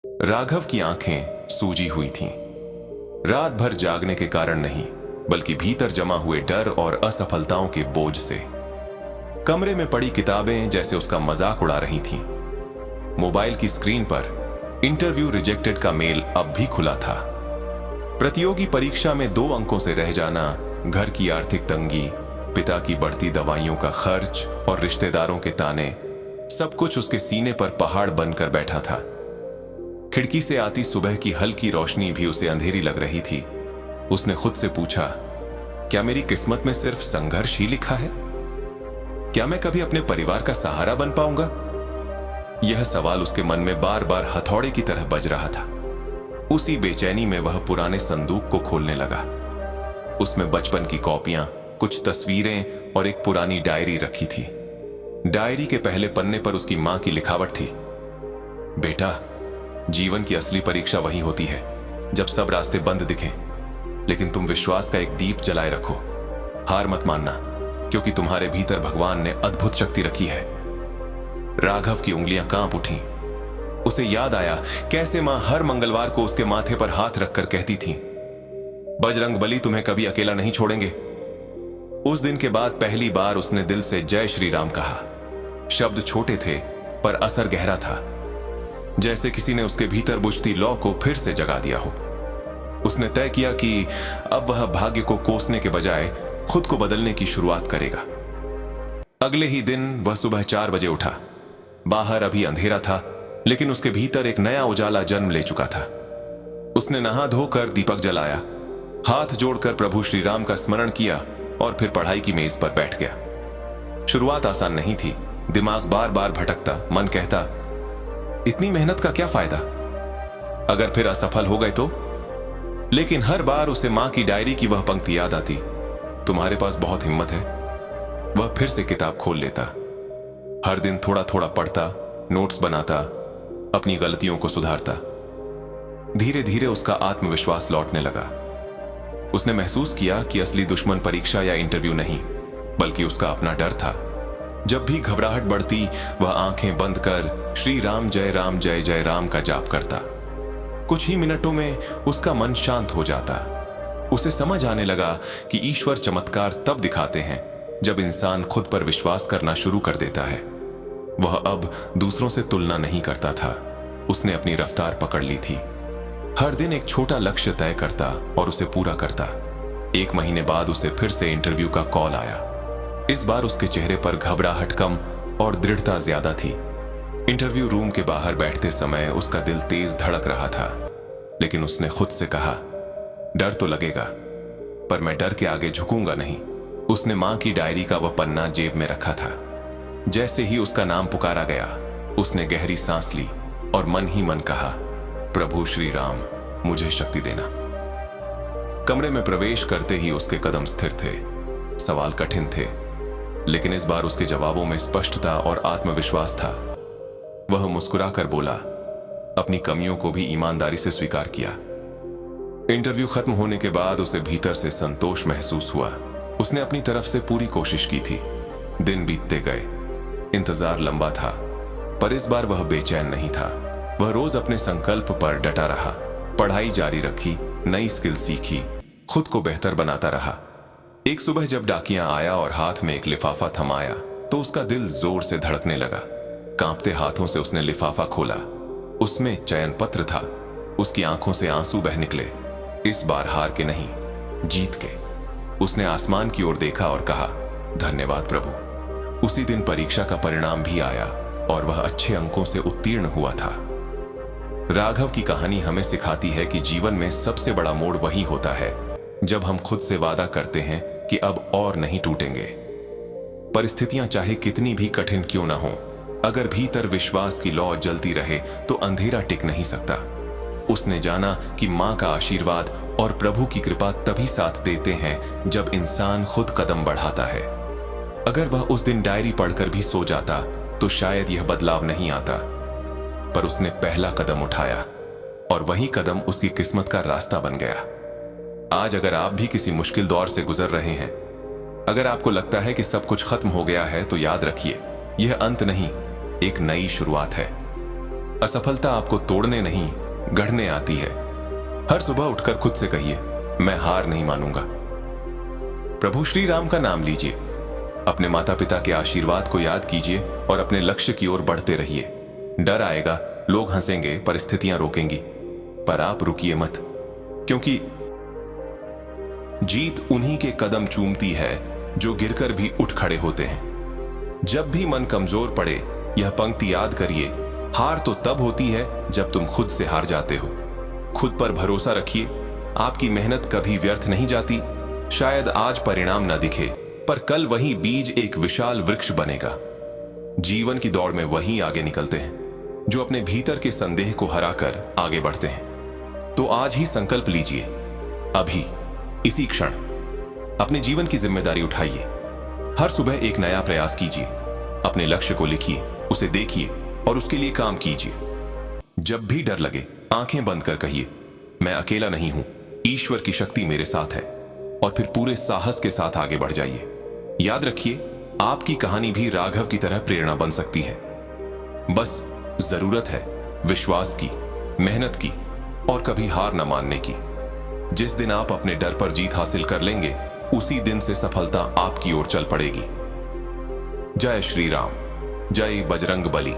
राघव की आंखें सूजी हुई थीं। रात भर जागने के कारण नहीं, बल्कि भीतर जमा हुए डर और असफलताओं के बोझ से। कमरे में पड़ी किताबें जैसे उसका मजाक उड़ा रही थीं। मोबाइल की स्क्रीन पर इंटरव्यू रिजेक्टेड का मेल अब भी खुला था। प्रतियोगी परीक्षा में 2 अंकों से रह जाना, घर की आर्थिक तंगी, पिता की बढ़ती दवाइयों का खर्च और रिश्तेदारों के ताने, सब कुछ उसके सीने पर पहाड़ बनकर बैठा था। खिड़की से आती सुबह की हल्की रोशनी भी उसे अंधेरी लग रही थी। उसने खुद से पूछा, क्या मेरी किस्मत में सिर्फ संघर्ष ही लिखा है? क्या मैं कभी अपने परिवार का सहारा बन पाऊंगा? यह सवाल उसके मन में बार बार हथौड़े की तरह बज रहा था। उसी बेचैनी में वह पुराने संदूक को खोलने लगा। उसमें बचपन की कॉपियां, कुछ तस्वीरें और एक पुरानी डायरी रखी थी। डायरी के पहले पन्ने पर उसकी मां की लिखावट थी, बेटा, जीवन की असली परीक्षा वही होती है जब सब रास्ते बंद दिखें, लेकिन तुम विश्वास का एक दीप जलाए रखो। हार मत मानना, क्योंकि तुम्हारे भीतर भगवान ने अद्भुत शक्ति रखी है। राघव की उंगलियां कांप उठीं। उसे याद आया कैसे मां हर मंगलवार को उसके माथे पर हाथ रखकर कहती थी, बजरंगबली तुम्हें कभी अकेला नहीं छोड़ेंगे। उस दिन के बाद पहली बार उसने दिल से जय श्री राम कहा। शब्द छोटे थे पर असर गहरा था, जैसे किसी ने उसके भीतर बुझती लौ को फिर से जगा दिया हो। उसने तय किया कि अब वह भाग्य को कोसने के बजाय खुद को बदलने की शुरुआत करेगा। अगले ही दिन वह सुबह 4 बजे उठा। बाहर अभी अंधेरा था, लेकिन उसके भीतर एक नया उजाला जन्म ले चुका था। उसने नहा धोकर दीपक जलाया, हाथ जोड़कर प्रभु श्री राम का स्मरण किया और फिर पढ़ाई की मेज पर बैठ गया। शुरुआत आसान नहीं थी। दिमाग बार बार भटकता, मन कहता, इतनी मेहनत का क्या फायदा, अगर फिर असफल हो गए तो? लेकिन हर बार उसे मां की डायरी की वह पंक्ति याद आती, तुम्हारे पास बहुत हिम्मत है। वह फिर से किताब खोल लेता, हर दिन थोड़ा थोड़ा पढ़ता, नोट्स बनाता, अपनी गलतियों को सुधारता। धीरे धीरे उसका आत्मविश्वास लौटने लगा। उसने महसूस किया कि असली दुश्मन परीक्षा या इंटरव्यू नहीं, बल्कि उसका अपना डर था। जब भी घबराहट बढ़ती, वह आंखें बंद कर श्री राम जय राम का जाप करता। कुछ ही मिनटों में उसका मन शांत हो जाता। उसे समझ आने लगा कि ईश्वर चमत्कार तब दिखाते हैं जब इंसान खुद पर विश्वास करना शुरू कर देता है। वह अब दूसरों से तुलना नहीं करता था। उसने अपनी रफ्तार पकड़ ली थी। हर दिन एक छोटा लक्ष्य तय करता और उसे पूरा करता। 1 महीने बाद उसे फिर से इंटरव्यू का कॉल आया। इस बार उसके चेहरे पर घबराहट कम और दृढ़ता ज्यादा थी। इंटरव्यू रूम के बाहर बैठते समय उसका दिल तेज धड़क रहा था, लेकिन उसने खुद से कहा, डर तो लगेगा, पर मैं डर के आगे झुकूंगा नहीं। उसने मां की डायरी का वह पन्ना जेब में रखा था। जैसे ही उसका नाम पुकारा गया, उसने गहरी सांस ली और मन ही मन कहा, प्रभु श्री राम, मुझे शक्ति देना। कमरे में प्रवेश करते ही उसके कदम स्थिर थे। सवाल कठिन थे, लेकिन इस बार उसके जवाबों में स्पष्टता और आत्मविश्वास था। वह मुस्कुराकर बोला, अपनी कमियों को भी ईमानदारी से स्वीकार किया। इंटरव्यू खत्म होने के बाद उसे भीतर से संतोष महसूस हुआ। उसने अपनी तरफ से पूरी कोशिश की थी। दिन बीतते गए, इंतजार लंबा था, पर इस बार वह बेचैन नहीं था। वह रोज अपने संकल्प पर डटा रहा, पढ़ाई जारी रखी, नई स्किल सीखी, खुद को बेहतर बनाता रहा। एक सुबह जब डाकिया आया और हाथ में एक लिफाफा थमाया, तो उसका दिल जोर से धड़कने लगा। कांपते हाथों से उसने लिफाफा खोला। उसमें चयन पत्र था। उसकी आंखों से आंसू बह निकले। इस बार हार के नहीं, जीत के। उसने आसमान की ओर देखा और कहा, धन्यवाद प्रभु। उसी दिन परीक्षा का परिणाम भी आया और वह अच्छे अंकों से उत्तीर्ण हुआ था। राघव की कहानी हमें सिखाती है कि जीवन में सबसे बड़ा मोड़ वही होता है जब हम खुद से वादा करते हैं कि अब और नहीं टूटेंगे। परिस्थितियां चाहे कितनी भी कठिन क्यों ना हो, अगर भीतर विश्वास की लौ जलती रहे तो अंधेरा टिक नहीं सकता। उसने जाना कि मां का आशीर्वाद और प्रभु की कृपा तभी साथ देते हैं जब इंसान खुद कदम बढ़ाता है। अगर वह उस दिन डायरी पढ़कर भी सो जाता तो शायद यह बदलाव नहीं आता, पर उसने पहला कदम उठाया और वही कदम उसकी किस्मत का रास्ता बन गया। आज अगर आप भी किसी मुश्किल दौर से गुजर रहे हैं, अगर आपको लगता है कि सब कुछ खत्म हो गया है, तो याद रखिए, यह अंत नहीं, एक नई शुरुआत है। असफलता आपको तोड़ने नहीं, गढ़ने आती है। हर सुबह उठकर खुद से कहिए, मैं हार नहीं मानूंगा। प्रभु श्री राम का नाम लीजिए, अपने माता पिता के आशीर्वाद को याद कीजिए और अपने लक्ष्य की ओर बढ़ते रहिए। डर आएगा, लोग हंसेंगे, परिस्थितियां रोकेंगी, पर आप रुकिए मत, क्योंकि जीत उन्हीं के कदम चूमती है जो गिरकर भी उठ खड़े होते हैं। जब भी मन कमजोर पड़े, यह पंक्ति याद करिए, हार तो तब होती है जब तुम खुद से हार जाते हो। खुद पर भरोसा रखिए, आपकी मेहनत कभी व्यर्थ नहीं जाती। शायद आज परिणाम न दिखे, पर कल वही बीज एक विशाल वृक्ष बनेगा। जीवन की दौड़ में वही आगे निकलते हैं जो अपने भीतर के संदेह को हराकर आगे बढ़ते हैं। तो आज ही संकल्प लीजिए, अभी इसी क्षण अपने जीवन की जिम्मेदारी उठाइए। हर सुबह एक नया प्रयास कीजिए, अपने लक्ष्य को लिखिए, उसे देखिए और उसके लिए काम कीजिए। जब भी डर लगे, आंखें बंद कर कहिए, मैं अकेला नहीं हूं, ईश्वर की शक्ति मेरे साथ है, और फिर पूरे साहस के साथ आगे बढ़ जाइए। याद रखिए, आपकी कहानी भी राघव की तरह प्रेरणा बन सकती है। बस जरूरत है विश्वास की, मेहनत की और कभी हार न मानने की। जिस दिन आप अपने डर पर जीत हासिल कर लेंगे, उसी दिन से सफलता आपकी ओर चल पड़ेगी। जय श्री राम, जय बजरंग बली।